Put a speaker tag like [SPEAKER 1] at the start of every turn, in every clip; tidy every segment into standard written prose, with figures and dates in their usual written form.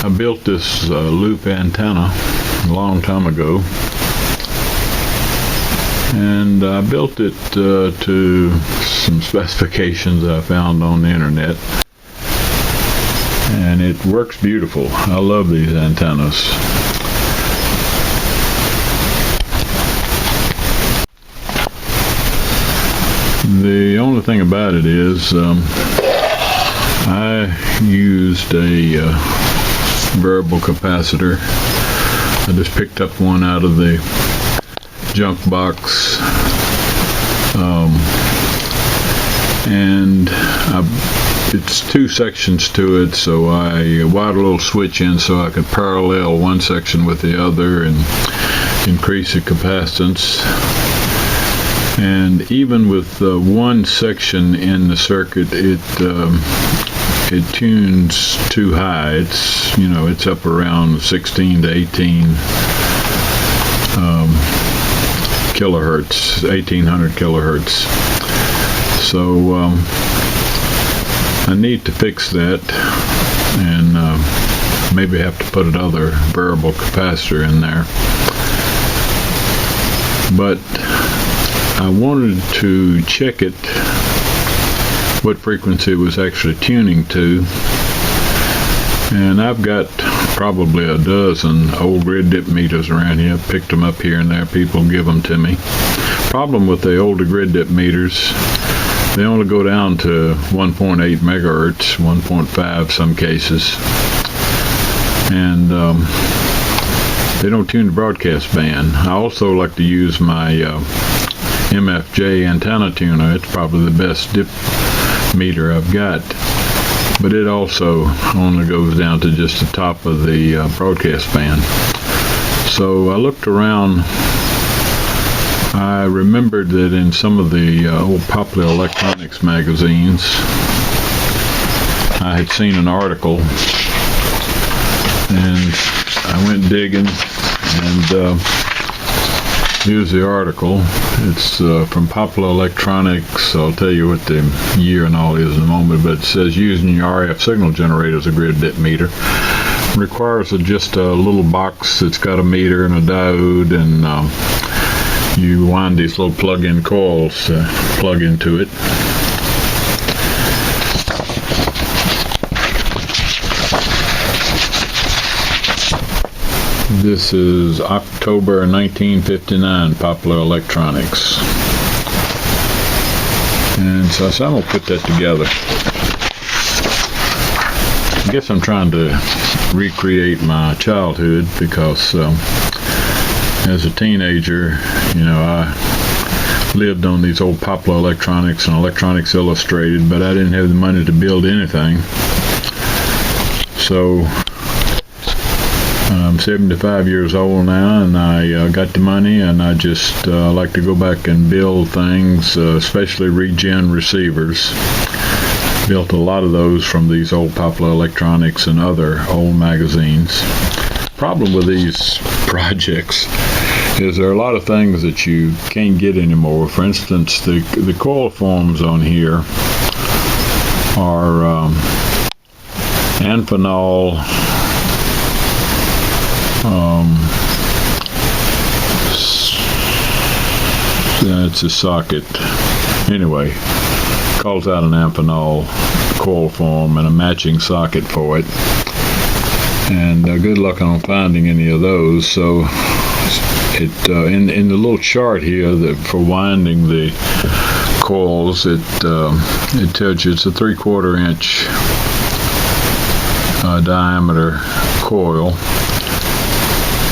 [SPEAKER 1] I built this loop antenna a long time ago, and I built it to some specifications I found on the internet, and it works beautiful. I love these antennas. The only thing about it is I used a variable capacitor. I just picked up one out of the junk box, and it's two sections to it, so I wired a little switch in so I could parallel one section with the other and increase the capacitance. And even with one section in the circuit, it tunes too high. It's up around 16 to 18 kilohertz, 1800 kilohertz. So I need to fix that, and maybe have to put another variable capacitor in there. But I wanted to check it, what frequency it was actually tuning to, and I've got probably a dozen old grid dip meters around here. I've picked them up here and there. People give them to me. Problem with the older grid dip meters, they only go down to 1.8 megahertz, 1.5 some cases, and they don't tune the broadcast band. I also like to use my MFJ antenna tuner. It's probably the best dip meter I've got, but it also only goes down to just the top of the broadcast band. So I looked around. I remembered that in some of the old popular electronics magazines I had seen an article, and I went digging, and here's the article. It's from Popular Electronics. I'll tell you what the year and all is in a moment, but it says using your RF signal generator as a grid dip meter requires just a little box that's got a meter and a diode, and you wind these little plug-in coils plug into it. This is October 1959, Popular Electronics. And so I'm going to put that together. I guess I'm trying to recreate my childhood, because as a teenager, I lived on these old Popular Electronics and Electronics Illustrated, but I didn't have the money to build anything. So I'm 75 years old now, and I got the money, and I just like to go back and build things, especially regen receivers. Built a lot of those from these old Popular Electronics and other old magazines. Problem with these projects is there are a lot of things that you can't get anymore. For instance, the coil forms on here are Amphenol, it's a socket. Anyway, calls out an Amphenol coil form and a matching socket for it. And good luck on finding any of those. So it in the little chart here that for winding the coils, it tells you it's a 3/4 inch diameter coil,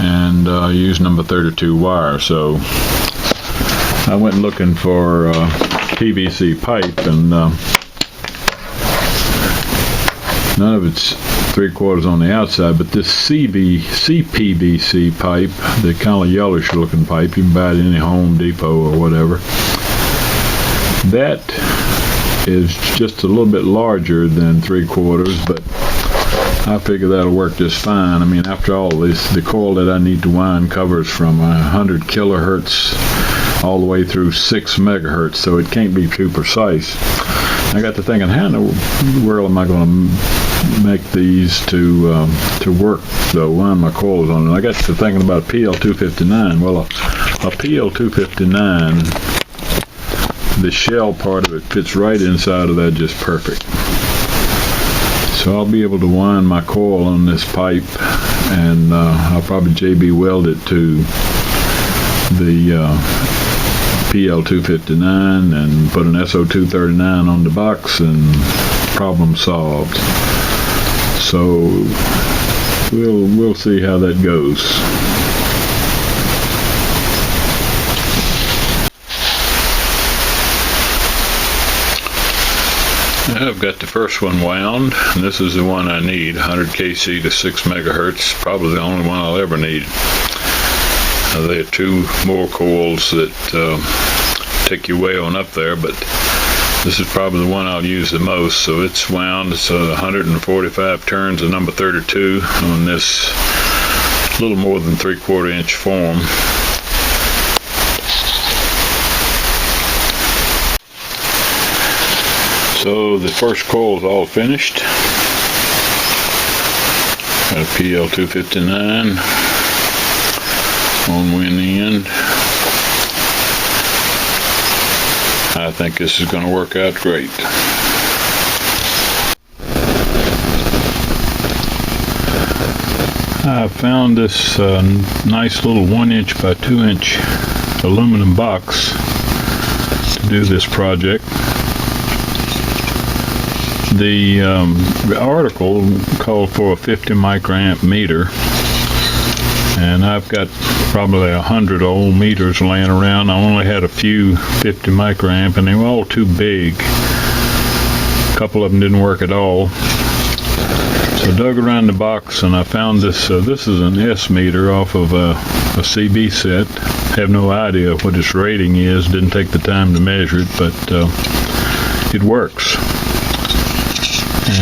[SPEAKER 1] and I use number 32 wire. So I went looking for PVC pipe, and none of it's 3/4 on the outside, but this CPVC pipe, the kind of yellowish looking pipe, you can buy it at any Home Depot or whatever, that is just a little bit larger than 3/4, but I figure that'll work just fine. I mean, after all, the coil that I need to wind covers from 100 kilohertz all the way through 6 megahertz, so it can't be too precise. I got to thinking, how in the world am I going to make these to work, though, wind my coils on? And I got to thinking about PL259. Well, a PL259, the shell part of it fits right inside of that just perfect. So I'll be able to wind my coil on this pipe, and I'll probably JB weld it to the PL259 and put an SO239 on the box, and problem solved. So we'll see how that goes. I've got the first one wound, and this is the one I need, 100 kc to 6 megahertz, probably the only one I'll ever need. There are two more coils that take you way on up there, but this is probably the one I'll use the most. So it's wound. It's 145 turns of number 32 on this little more than 3/4 inch form. So the first coil is all finished. Got a PL259 on one end. I think this is going to work out great. I found this nice little 1" by 2" aluminum box to do this project. The article called for a 50 microamp meter, and I've got probably 100 old meters laying around. I only had a few 50 microamp, and they were all too big. A couple of them didn't work at all. So I dug around the box, and I found this. This is an S meter off of a CB set. Have no idea what its rating is. Didn't take the time to measure it, but it works.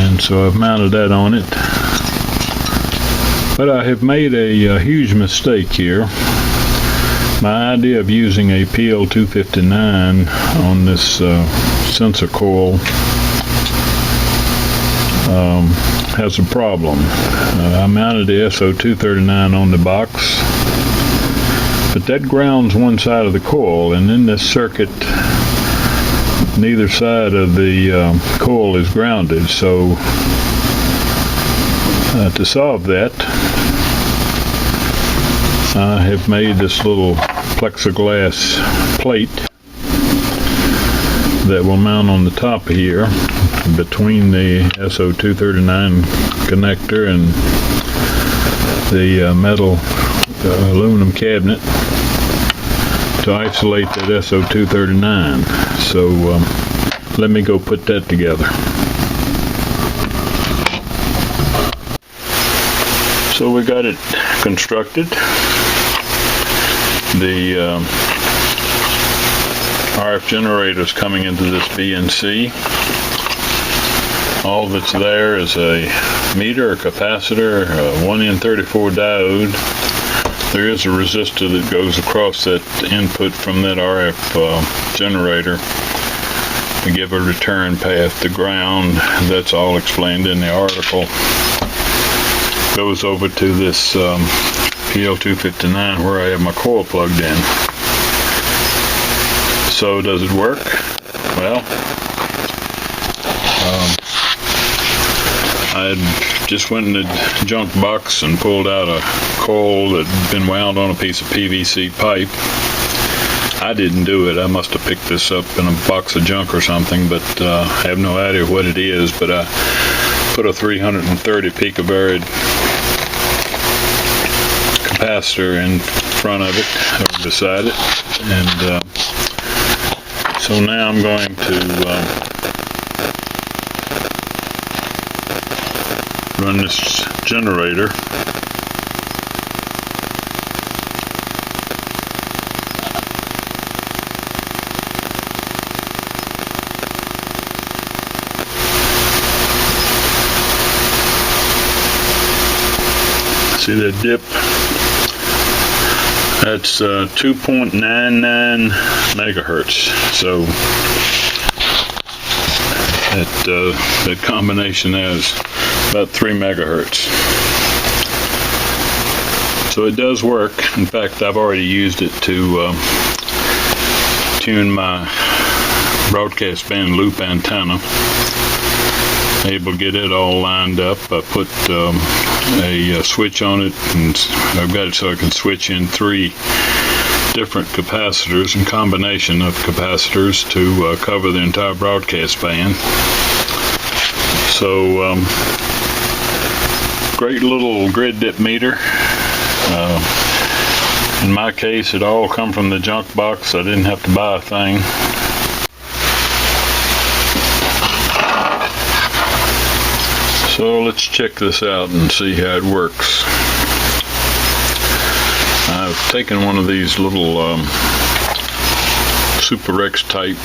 [SPEAKER 1] And so I've mounted that on it. But I have made a huge mistake here. My idea of using a PL259 on this sensor coil has a problem. I mounted the SO239 on the box, but that grounds one side of the coil, and in this circuit neither side of the coil is grounded. So to solve that, I have made this little plexiglass plate that will mount on the top here between the SO239 connector and the metal aluminum cabinet to isolate that SO239. So let me go put that together. So we got it constructed. The RF generator is coming into this BNC. All that's there is a meter, a capacitor, a 1N34 diode. There is a resistor that goes across that input from that RF generator to give a return path to ground. That's all explained in the article. Goes over to this PL259 where I have my coil plugged in. So does it work? Well, I just went in the junk box and pulled out a coil that had been wound on a piece of PVC pipe. I didn't do it. I must have picked this up in a box of junk or something, but I have no idea what it is. But I put a 330 picofarad capacitor in front of it, or beside it, and so now I'm going to run this generator. See that dip? That's 2.99 megahertz. So That combination has about 3 megahertz. So it does work. In fact, I've already used it to tune my broadcast band loop antenna. Able to get it all lined up. I put a switch on it, and I've got it so I can switch in 3 different capacitors and combination of capacitors to cover the entire broadcast band. So great little grid dip meter. In my case, it all come from the junk box. I didn't have to buy a thing. So let's check this out and see how it works. I've taken one of these little Super X type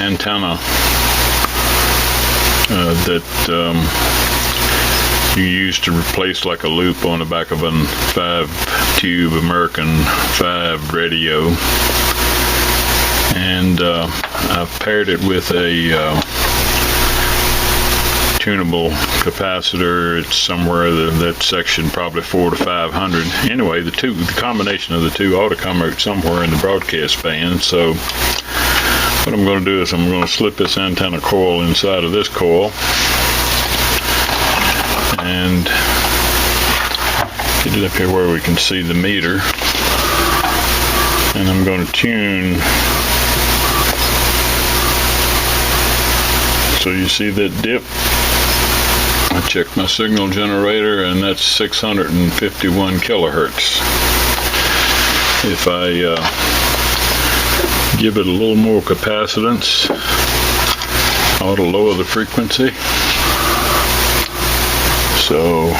[SPEAKER 1] antenna that you use to replace like a loop on the back of a 5-tube American 5 radio, and I've paired it with a tunable capacitor. It's somewhere that section, probably 400 to 500. Anyway, the combination of the two ought to come out somewhere in the broadcast band. So what I'm going to do is I'm going to slip this antenna coil inside of this coil and get it up here where we can see the meter, and I'm going to tune. So you see that dip. I checked my signal generator, and that's 651 kilohertz. If I give it a little more capacitance, I ought to lower the frequency. So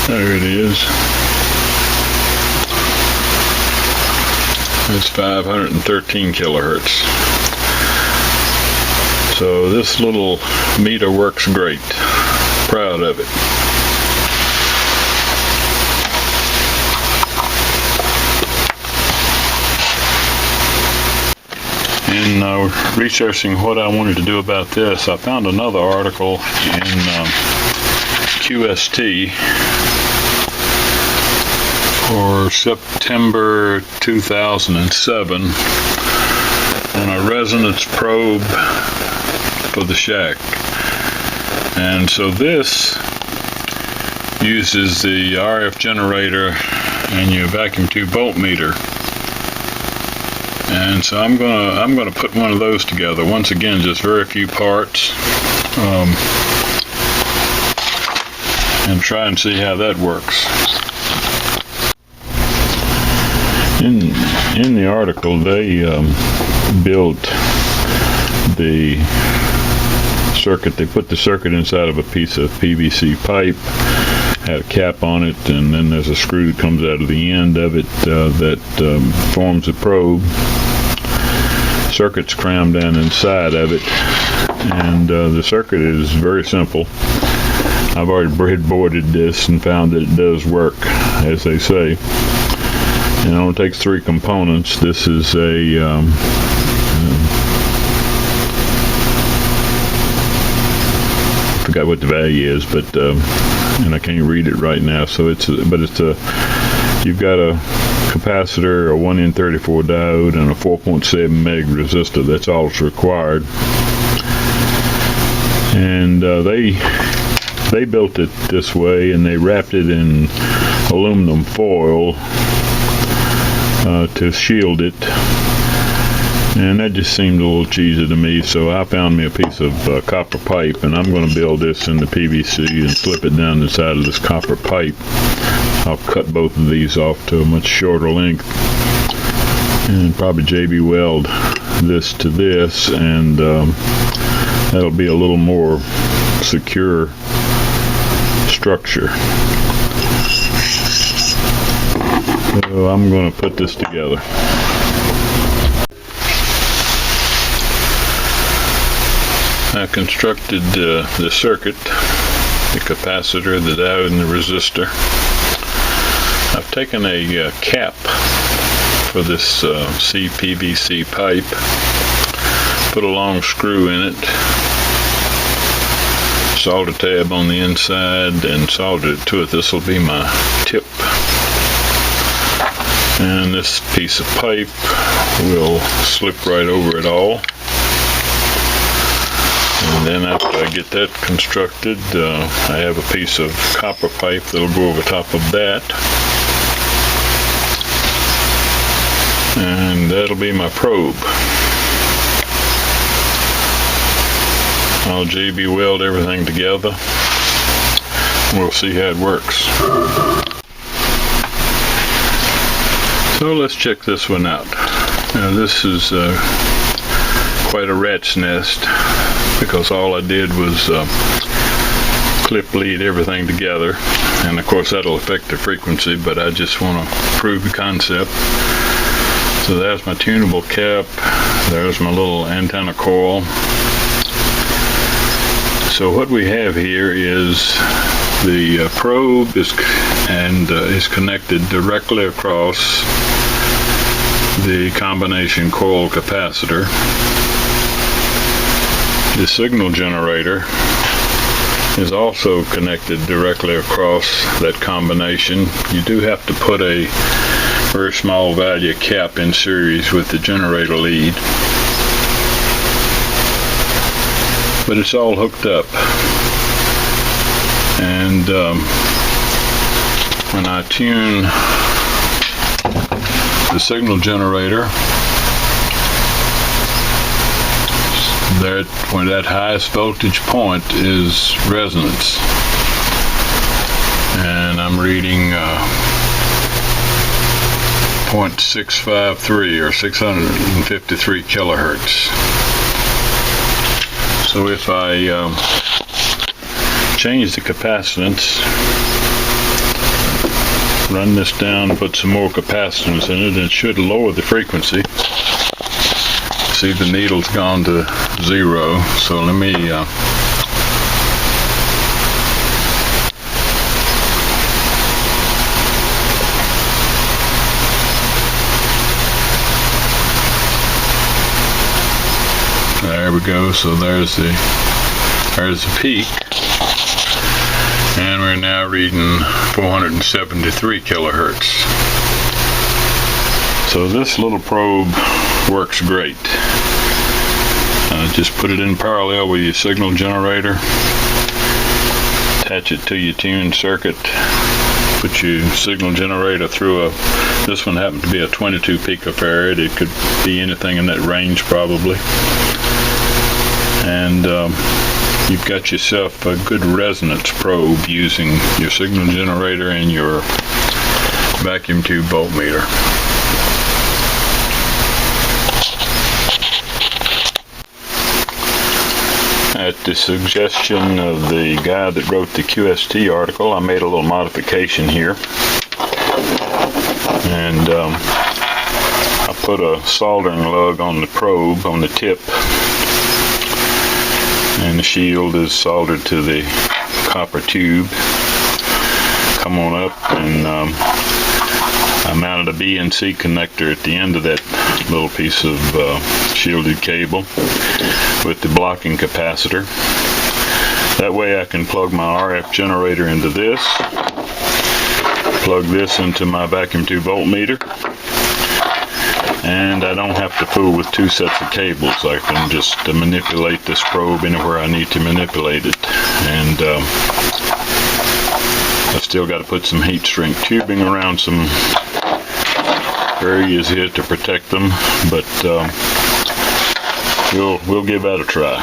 [SPEAKER 1] there it is. It's 513 kilohertz. So this little meter works great. Proud of it. In researching what I wanted to do about this, I found another article in QST for September 2007 on a resonance probe for the shack. And so this uses the RF generator and your vacuum tube voltmeter. And so I'm gonna put one of those together. Once again, just very few parts, and try and see how that works. In the article, they built the circuit. They put the circuit inside of a piece of PVC pipe, had a cap on it, and then there's a screw that comes out of the end of it that forms a probe. Circuit's crammed down inside of it, and the circuit is very simple. I've already breadboarded this and found that it does work, as they say. And it only takes 3 components. This is a I forgot what the value is, but and I can't read it right now. So you've got a capacitor, a 1N34 diode, and a 4.7 meg resistor. That's all that's required. And they built it this way, and they wrapped it in aluminum foil to shield it, and that just seemed a little cheesy to me. So I found me a piece of copper pipe, and I'm going to build this into PVC and slip it down the side of this copper pipe. I'll cut both of these off to a much shorter length and probably JB weld this to this, and that'll be a little more secure structure. So I'm going to put this together. I constructed the circuit, the capacitor, the diode, and the resistor. I've taken a cap for this CPVC pipe, put a long screw in it, solder tab on the inside, and soldered it to it. This will be my tip. And this piece of pipe will slip right over it all. And then after I get that constructed, I have a piece of copper pipe that'll go over top of that. And that'll be my probe. I'll JB weld everything together. We'll see how it works. So let's check this one out. Now this is quite a rat's nest, because all I did was clip lead everything together, and of course that'll affect the frequency, but I just want to prove the concept. So there's my tunable cap, there's my little antenna coil. So what we have here is the probe is connected directly across the combination coil capacitor. The signal generator is also connected directly across that combination. You do have to put a very small value cap in series with the generator lead, but it's all hooked up. And when I tune the signal generator, when that highest voltage point is resonance, and I'm reading 0.653 or 653 kilohertz. So if I change the capacitance, run this down, put some more capacitance in it, and it should lower the frequency. See, the needle's gone to 0, so let me there we go. So there's the peak, and we're now reading 473 kilohertz. So this little probe works great. Just put it in parallel with your signal generator, attach it to your tuned circuit, put your signal generator through this one happened to be a 22 picofarad. It could be anything in that range probably. And you've got yourself a good resonance probe using your signal generator and your vacuum tube voltmeter. At the suggestion of the guy that wrote the QST article, I made a little modification here, and I put a soldering lug on the probe, on the tip, and the shield is soldered to the copper tube. Come on up, and I mounted a BNC connector at the end of that little piece of shielded cable with the blocking capacitor. That way I can plug my RF generator into this, plug this into my vacuum tube voltmeter, and I don't have to fool with two sets of cables. I can just manipulate this probe anywhere I need to manipulate it. And I've still got to put some heat shrink tubing around some areas here to protect them, but we'll give that a try.